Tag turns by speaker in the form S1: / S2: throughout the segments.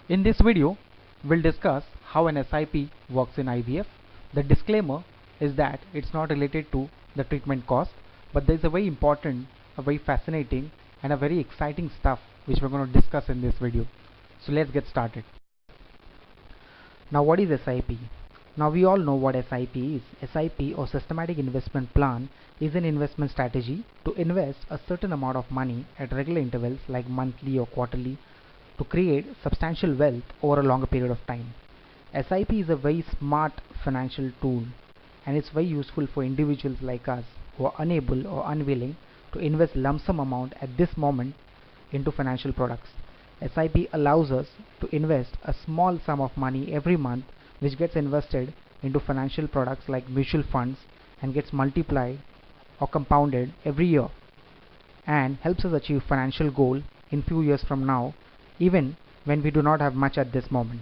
S1: In this video, we'll discuss how an SIP works in IVF. The disclaimer is that it's not related to the treatment cost, but there's a very important, a very fascinating, and a very exciting stuff which we're going to discuss in this video. So let's get started. Now, what is SIP? Now, we all know what SIP is. SIP, or Systematic Investment Plan, is an investment strategy to invest a certain amount of money at regular intervals like monthly or quarterly to create substantial wealth over a longer period of time. SIP is a very smart financial tool, and it's very useful for individuals like us who are unable or unwilling to invest lump sum amount at this moment into financial products. SIP allows us to invest a small sum of money every month, which gets invested into financial products like mutual funds and gets multiplied or compounded every year, and helps us achieve financial goal in few years from now, even when we do not have much at this moment.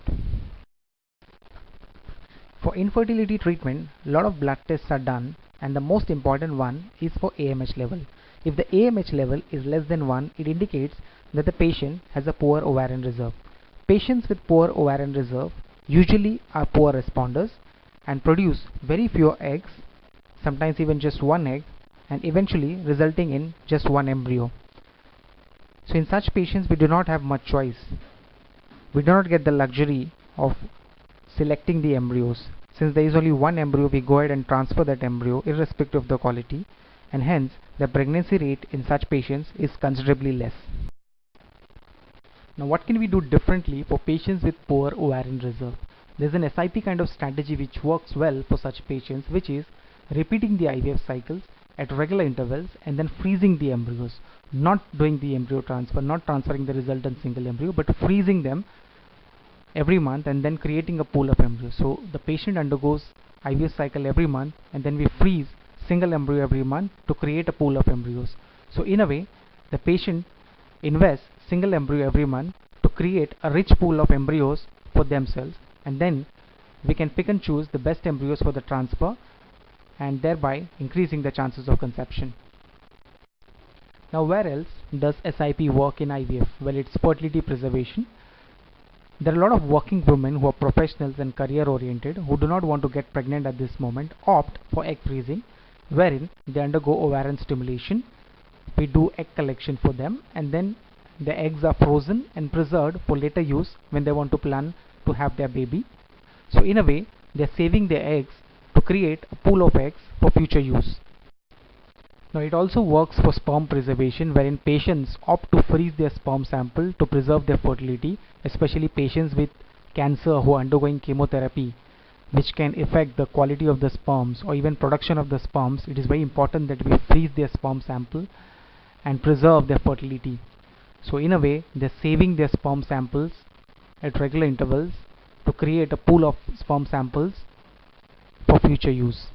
S1: For infertility treatment, a lot of blood tests are done, and the most important one is for AMH level. If the AMH level is less than 1, it indicates that the patient has a poor ovarian reserve. Patients with poor ovarian reserve usually are poor responders and produce very few eggs, sometimes even just one egg, and eventually resulting in just one embryo. So in such patients, we do not have much choice. We do not get the luxury of selecting the embryos. Since there is only one embryo, we go ahead and transfer that embryo irrespective of the quality, and hence the pregnancy rate in such patients is considerably less. Now, what can we do differently for patients with poor ovarian reserve? There's an SIP kind of strategy which works well for such patients, which is repeating the IVF cycles at regular intervals and then freezing the embryos. Not doing the embryo transfer, not transferring the resultant single embryo, but freezing them every month and then creating a pool of embryos. So the patient undergoes IVF cycle every month, and then we freeze single embryo every month to create a pool of embryos. So in a way, the patient invests single embryo every month to create a rich pool of embryos for themselves, and then we can pick and choose the best embryos for the transfer, and thereby increasing the chances of conception. Now, where else does SIP work in IVF? Well, it's fertility preservation. There are a lot of working women who are professionals and career oriented who do not want to get pregnant at this moment, opt for egg freezing, wherein they undergo ovarian stimulation. We do egg collection for them, and then the eggs are frozen and preserved for later use when they want to plan to have their baby. So in a way, they are saving their eggs to create a pool of eggs for future use. Now, it also works for sperm preservation, wherein patients opt to freeze their sperm sample to preserve their fertility, especially patients with cancer who are undergoing chemotherapy, which can affect the quality of the sperms or even production of the sperms. It is very important that we freeze their sperm sample and preserve their fertility. So in a way, they're saving their sperm samples at regular intervals to create a pool of sperm samples for future use.